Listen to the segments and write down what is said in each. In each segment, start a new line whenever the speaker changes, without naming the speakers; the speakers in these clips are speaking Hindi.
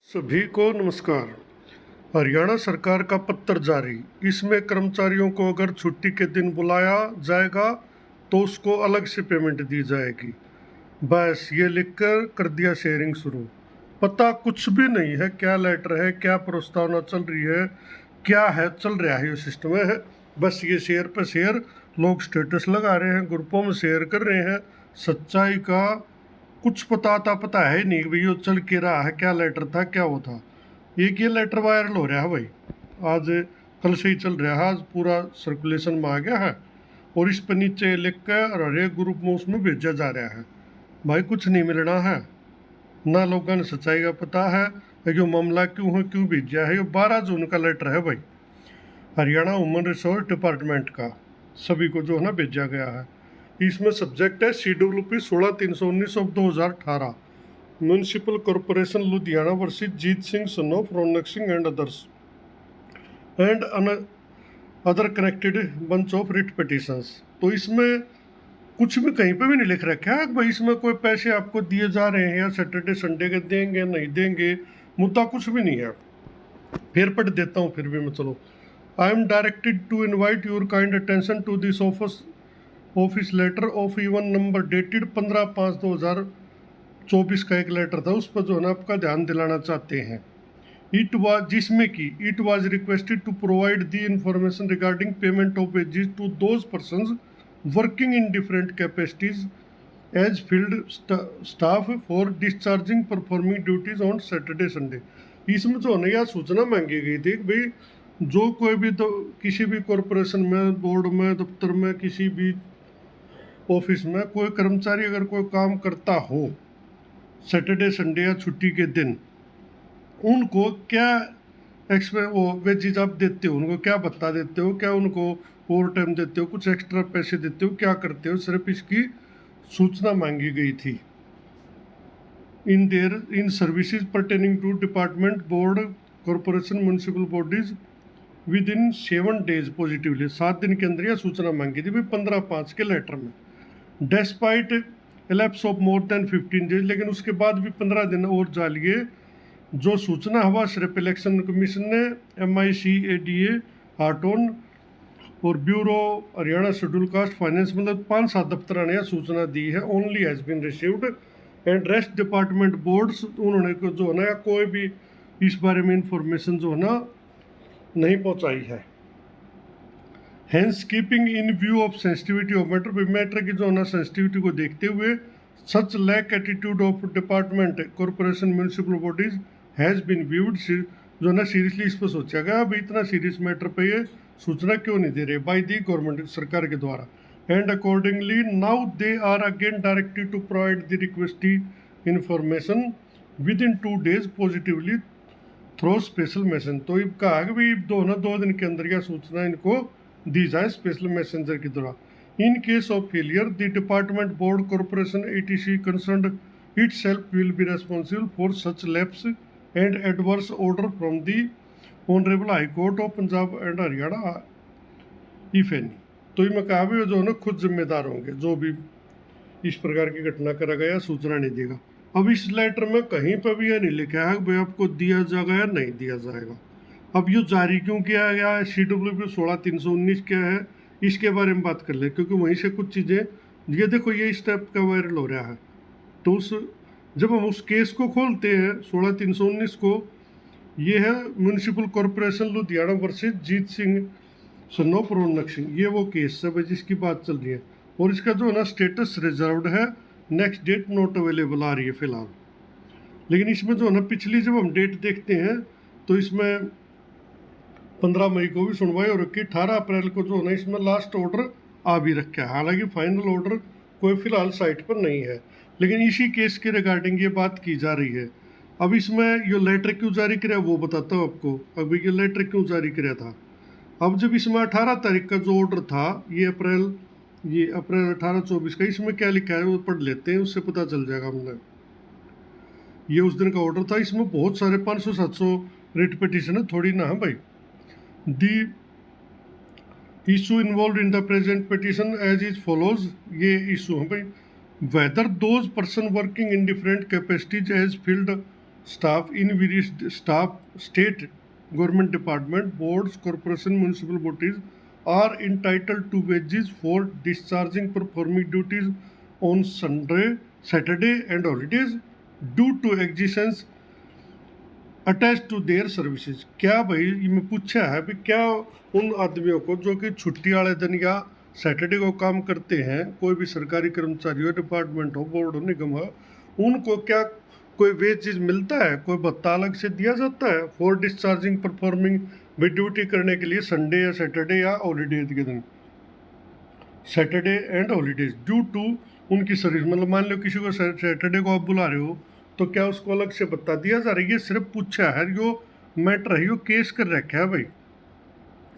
सभी को नमस्कार। हरियाणा सरकार का पत्र जारी। इसमें कर्मचारियों को अगर छुट्टी के दिन बुलाया जाएगा तो उसको अलग से पेमेंट दी जाएगी। बस ये लिखकर कर दिया शेयरिंग शुरू। पता कुछ भी नहीं है क्या लेटर है, क्या प्रस्तावना चल रही है, क्या है चल रहा है ये सिस्टम है। बस ये शेयर पे शेयर लोग स्टेटस लगा रहे हैं, ग्रुपों में शेयर कर रहे हैं। सच्चाई का कुछ पता है ही नहीं कि भाई ये चल के रहा है, क्या लेटर था, क्या वो था। एक ये लेटर वायरल हो रहा है भाई, आज कल से ही चल रहा है, आज पूरा सर्कुलेशन में आ गया है और इस पर नीचे लिख कर और हर एक ग्रुप में उसमें भेजा जा रहा है। भाई कुछ नहीं मिलना है, ना लोगों ने सच्चाई का पता है कि मामला क्यों है, क्यों भेजा है। ये 12 जून का लेटर है भाई, हरियाणा ह्यूमन रिसोर्स डिपार्टमेंट का, सभी को जो है ना भेजा गया है। इसमें सब्जेक्ट है CWP 16/319 of 2018, municipal corporation Ludhiana versus Jeet Singh son of Raunak Singh and others and other connected bunch of writ petitions. तो इसमें कुछ भी कहीं पे भी नहीं लिख रखा है भाई इसमें कोई पैसे आपको दिए जा रहे हैं या सैटरडे संडे के देंगे नहीं देंगे, मुद्दा कुछ भी नहीं है। फिर पढ़ देता हूँ फिर भी मैं, चलो। I am directed to invite your kind attention to this office letter of even number dated 15/5/2024 का एक लेटर था, उस पर जो है ना आपका ध्यान दिलाना चाहते हैं। इट वाज जिसमें कि it was requested to provide the information regarding payment of wages to those persons working in different capacities as field staff for discharging performing duties on Saturday Sunday. इसमें जो है ना यह सूचना मांगी गई थी कि भाई जो कोई भी तो किसी भी कॉरपोरेशन में, बोर्ड में, दफ्तर में, किसी भी ऑफिस में कोई कर्मचारी अगर कोई काम करता हो सैटरडे संडे या छुट्टी के दिन, उनको क्या वो वेजेज आप देते हो, उनको क्या भत्ता देते हो, क्या उनको ओवर टाइम देते हो, कुछ एक्स्ट्रा पैसे देते हो, क्या करते हो, सिर्फ इसकी सूचना मांगी गई थी। In services pertaining to department, board, corporation, municipal bodies within 7 days positively, 7 दिन के अंदर यह सूचना मांगी थी भाई 15/5 के लेटर में। Despite a lapse of more than 15 days, लेकिन उसके बाद भी 15 दिन और जा लिए। जो सूचना हुआ सिर्फ इलेक्शन कमीशन ने, MICADA हार्टोन और bureau Haryana schedule caste finance, मतलब 5-7 दफ्तर ने यह सूचना दी है। Only has been received and rest department boards, उन्होंने जो है ना कोई भी इस बारे में इंफॉर्मेशन जो है ना नहीं पहुंचाई है। Hence keeping in view of sensitivity of matter की जो है ना सेंसिटिविटी को देखते हुए, such lax attitude of department, corporation, municipal bodies has been viewed, जो ना सीरियसली इस पर सोचा गया अभी इतना सीरियस मैटर पे ये सूचना क्यों नहीं दे रहे बाई दी गवर्नमेंट, सरकार के द्वारा। And accordingly now they are again directed to provide the requested information within 2 days positively through special message. तो ये कहा कि भाई 2 दिन के अंदर यह सूचना इनको दी जाए स्पेशल मैसेंजर के द्वारा। In case of failure the department, board, corporation etc concerned itself will be responsible for such lapse and adverse order from the Honorable High Court of Punjab and Haryana if any। तो ये मैं कहा भी जो है ना खुद जिम्मेदार होंगे जो भी इस प्रकार की घटना करा गया, सूचना नहीं देगा। अब इस लेटर में कहीं पर भी यह नहीं लिखा है कि भाई आपको दिया जाएगा या नहीं दिया जाएगा। अब ये जारी क्यों किया गया है, CWP 16/319 क्या है, इसके बारे में बात कर ले, क्योंकि वहीं से कुछ चीज़ें, ये देखो ये इस टाइप का वायरल हो रहा है। तो जब हम उस केस को खोलते हैं 16/319 को, ये है municipal corporation Ludhiana versus Jeet Singh son of Raunak Singh, ये वो केस है जिसकी बात चल रही है। और इसका जो है ना स्टेटस रिजर्व्ड है, नेक्स्ट डेट नॉट अवेलेबल आ रही है फिलहाल। लेकिन इसमें जो है ना पिछली जब हम डेट देखते हैं तो इसमें 15 मई को भी सुनवाई हो रखी, 18 अप्रैल को जो है ना इसमें लास्ट ऑर्डर आ भी रखा है। हालांकि फाइनल ऑर्डर कोई फिलहाल साइट पर नहीं है, लेकिन इसी केस के रिगार्डिंग ये बात की जा रही है। अब इसमें ये लेटर क्यों जारी किया वो बताता हूँ आपको। अब ये लेटर क्यों जारी किया था, अब जब इसमें 18 तारीख का जो ऑर्डर था, ये अप्रैल 18-24 का, इसमें क्या लिखा है वो पढ़ लेते हैं, उससे पता चल जाएगा हमने। ये उस दिन का ऑर्डर था, इसमें बहुत सारे 500-700 रिट पिटिशन है, थोड़ी ना है भाई। The issue involved in the present petition as is follows, ये इशू है भाई। Whether those person working in different capacities as field staff in various staff state government department, boards, corporation, municipal bodies are entitled to wages for discharging performing duties on Sunday, Saturday and holidays due to exigence attach to their services. क्या भाई ये मैं पूछा है भी क्या उन आदमियों को जो कि छुट्टी वाले दिन या सैटरडे को काम करते हैं, कोई भी सरकारी कर्मचारी हो, डिपार्टमेंट हो, बोर्ड हो, निगम हो, उनको क्या कोई वेजेज मिलता है, कोई भत्ता अलग से दिया जाता है फॉर डिस्चार्जिंग परफॉर्मिंग भी ड्यूटी करने के लिए संडे या सैटरडे या हॉलीडेज के दिन, Saturday and holidays due to उनकी सर्विस। मतलब मान लो किसी को सैटरडे को आप बुला रहे हो तो क्या उसको अलग से भत्ता दिया जा रहा है? ये सिर्फ पूछा है, यो मैटर है, यो केस कर रखा है भाई,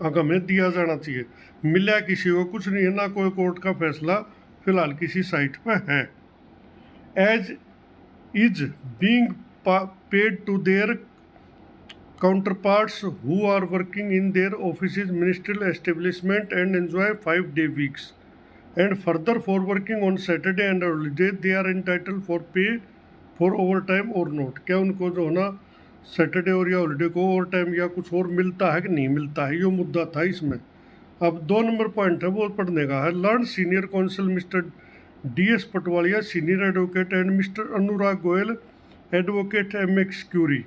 अगर हमें दिया जाना चाहिए। मिला किसी को कुछ नहीं है, ना कोई कोर्ट का फैसला फिलहाल किसी साइट पर है। As is being paid to their counterparts who are working in their offices, ministerial establishment and enjoy 5-day weeks, and further for working on Saturday and holiday they are entitled for pay for overtime or not। क्या उनको जो है ना सैटरडे और या हॉलीडे को ओवर टाइम या कुछ और मिलता है कि नहीं मिलता है, ये मुद्दा था इसमें। अब 2 नंबर पॉइंट है वो पढ़ने का है। Learn senior counsel mister DS Patwalia senior advocate and mister Anurag Goyal advocate MX curiae.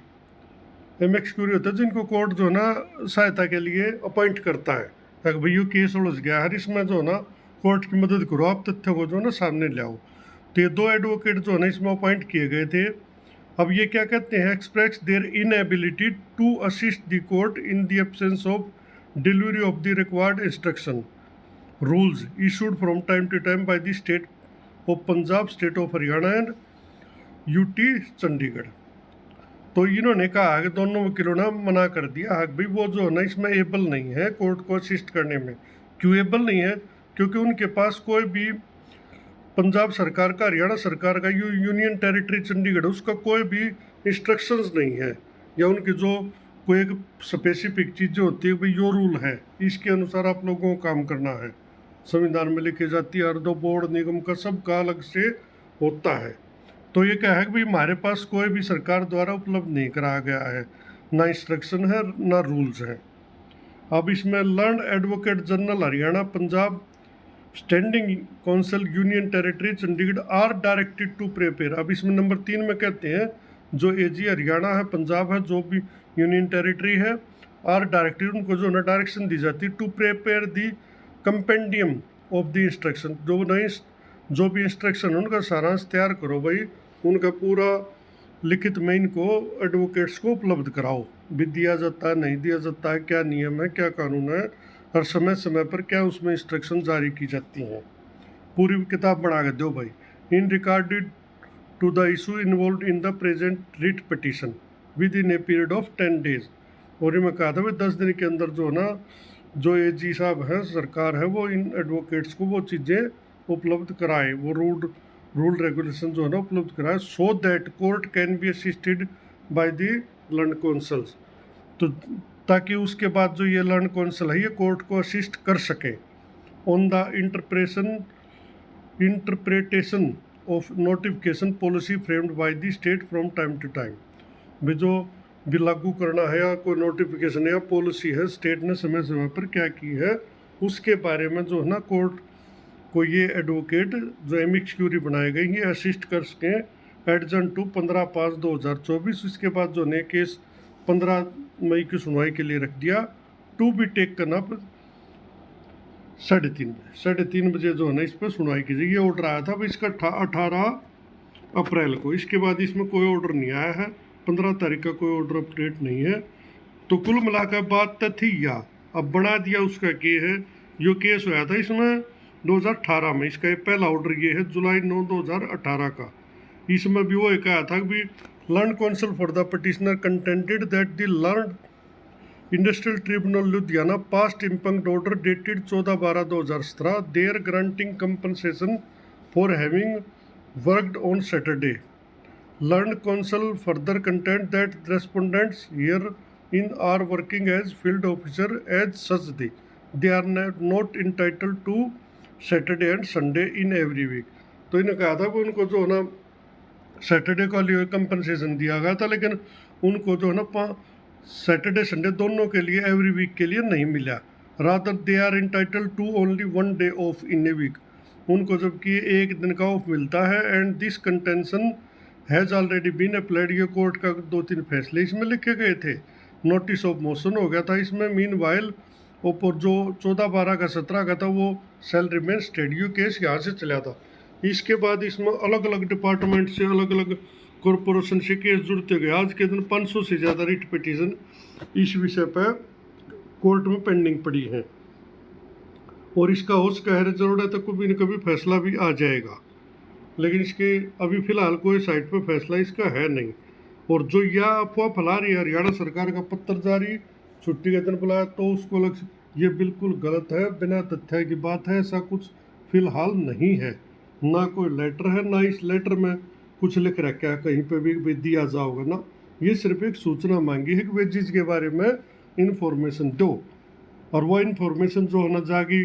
MX curiae होता है जिनको कोर्ट जो है ना सहायता के लिए अपॉइंट करता है, अगर भाई ये केस उलझ गया है, इसमें जो है ना कोर्ट की मदद करो, आप तथ्य को जो है ना सामने ले आओ। तो ये 2 एडवोकेट जो है ना इसमें अपॉइंट किए गए थे। अब ये क्या कहते हैं, express their inability to assist the court in the absence of delivery of the required instruction rules issued from time to time by the state of Punjab, state of Haryana and UT Chandigarh. तो इन्होंने कहा कि दोनों वकीलों ने मना कर दिया है भाई वो जो है ना इसमें एबल नहीं है कोर्ट को असिस्ट करने में। क्यों एबल नहीं है? क्योंकि उनके पास कोई भी पंजाब सरकार का, हरियाणा सरकार का, यूनियन टेरिटरी चंडीगढ़ उसका कोई भी इंस्ट्रक्शंस नहीं है, या उनकी जो कोई एक स्पेसिफिक चीज़ें होती है भाई यो रूल है, इसके अनुसार आप लोगों को काम करना है, संविधान में लिखी जाती है, और दो बोर्ड निगम का सबका अलग से होता है। तो ये क्या है कि भाई हमारे पास कोई भी सरकार द्वारा उपलब्ध नहीं कराया गया है, ना इंस्ट्रक्शन है ना रूल्स हैं। अब इसमें learn advocate general Haryana, Punjab, standing counsel, union territory Chandigarh are directed to prepare. अब इसमें नंबर 3 में कहते हैं जो AG हरियाणा है, पंजाब है, जो भी यूनियन टेरिटरी है, आर डायरेक्टेड उनको जो है डायरेक्शन दी जाती है to prepare the compendium of the instruction, जो भी इंस्ट्रक्शन उनका सारांश तैयार करो भाई, उनका पूरा लिखित में इनको एडवोकेट्स को उपलब्ध कराओ। भी दिया जाता है नहीं दिया जाता है, क्या नियम है, क्या कानून है, हर समय समय पर क्या उसमें इंस्ट्रक्शन जारी की जाती हैं, पूरी किताब बना के दो भाई। In regarded to the issue involved in the present writ petition within a period of 10 days। और ये मैं कहा था भाई 10 दिन के अंदर जो ना जो AG साहब है, सरकार है, वो इन एडवोकेट्स को वो चीज़ें उपलब्ध कराएं, वो रूल रेगुलेशन जो है ना उपलब्ध कराएं, so that court can be assisted by the learn councils. तो ताकि उसके बाद जो ये लर्न काउंसिल है ये कोर्ट को असिस्ट कर सके on the interpretation of notification policy framed by the state from time to time. भी जो भी लागू करना है या कोई नोटिफिकेशन या पॉलिसी है स्टेट ने समय समय पर क्या की है, उसके बारे में जो है ना कोर्ट को ये एडवोकेट जो MX क्यूरी बनाए गए ये असिस्ट कर सकें एडजन टू 15/5/2024। इसके बाद जो ने केस 15 मई की सुनवाई के लिए रख दिया, टू बी टेकन अप 3:30 बजे जो है ना इस पर सुनवाई कीजिए। ये ऑर्डर आया था इसका 18 अप्रैल को, इसके बाद इसमें कोई ऑर्डर नहीं आया है, 15 तारीख का कोई ऑर्डर अपडेट नहीं है। तो कुल मिलाकर बात थी या अब बढ़ा दिया उसका के है, जो केस हुआ था इसमें 2018 में, इसका पहला ऑर्डर ये है जुलाई 9, 2018 का। इसमें भी वो एक आया था कि learned counsel for the petitioner contended that the learned industrial tribunal Ludhiana passed impugned order dated 14/12/2017 there granting compensation for having worked on Saturday. Learned counsel further contend that respondents herein are working as field officer as such they are not entitled to Saturday and Sunday in every week. तो इन्होंने कहा था कि उनको जो है ना सैटरडे को लिए कंपनसेशन दिया गया था, लेकिन उनको जो है ना सैटरडे संडे दोनों के लिए एवरी वीक के लिए नहीं मिला। Rather they are entitled to only 1 day off in a week, उनको जबकि एक दिन का ऑफ मिलता है। And this contention has already been applied, ये कोर्ट का 2-3 फैसले इसमें लिखे गए थे। नोटिस ऑफ मोशन हो गया था इसमें। मीन वाइल ऊपर जो 14/12 का 17 का था वो सेल रिमेन स्टेड, ये केस यहाँ से चला था। इसके बाद इसमें अलग अलग डिपार्टमेंट से अलग अलग कॉरपोरेशन से केस जुड़ते गए। आज के दिन 500 से ज़्यादा रिट पिटीशन इस विषय पर कोर्ट में पेंडिंग पड़ी है, और इसका होश कहर जरूर है तो कभी न कभी फैसला भी आ जाएगा। लेकिन इसके अभी फ़िलहाल कोई साइट पर फैसला इसका है नहीं। और जो यह अफवाह फैला रही है हरियाणा सरकार का पत्र जारी छुट्टी के दिन बुलाया, तो उसको अलग ये बिल्कुल गलत है, बिना तथ्य की बात है। ऐसा कुछ फ़िलहाल नहीं है, ना कोई लेटर है, ना इस लेटर में कुछ लिख रखा है कहीं पे भी दिया जाओगा ना। ये सिर्फ एक सूचना मांगी है कि वेजिज के बारे में इंफॉर्मेशन दो, और वो इंफॉर्मेशन जो होना जाएगी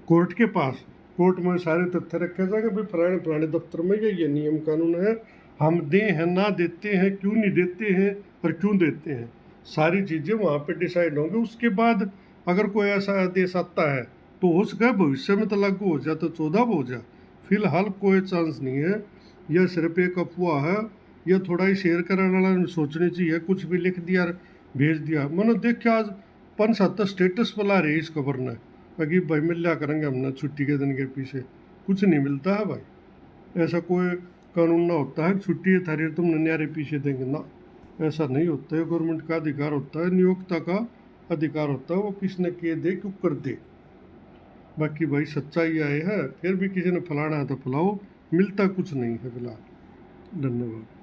कोर्ट के पास, कोर्ट में सारे तथ्य रखे जाएंगे भाई फलाने दफ्तर में ये नियम कानून है, हम दे हैं ना देते हैं, क्यों नहीं देते हैं और क्यों देते हैं, सारी चीज़ें वहाँ पे डिसाइड होंगी। उसके बाद अगर कोई ऐसा आदेश आता है तो हो सके भविष्य में तो लागू हो जाए, तो 14 हो जाए। फिलहाल कोई चांस नहीं है, यह सिर्फ एक अफवाह है। यह थोड़ा ही शेयर करने वाला सोचनी चाहिए, कुछ भी लिख दिया भेज दिया। मैंने देखा आज 5-7 स्टेटस बुला रहे इस खबर ने, बाकी भाई मिल लिया करेंगे हमने छुट्टी के दिन के पीछे, कुछ नहीं मिलता है भाई। ऐसा कोई कानून ना होता है छुट्टी है थारी तुम नन्यारे पीछे देंगे ना, ऐसा नहीं होता है। गवर्नमेंट का अधिकार होता है, नियोक्ता का अधिकार होता है, वो किसने किए दे क्यों कर दे। बाकी भाई सच्चाई आए है, फिर भी किसी ने फैलाना है तो फैलाओ, मिलता कुछ नहीं है फिलहाल। धन्यवाद।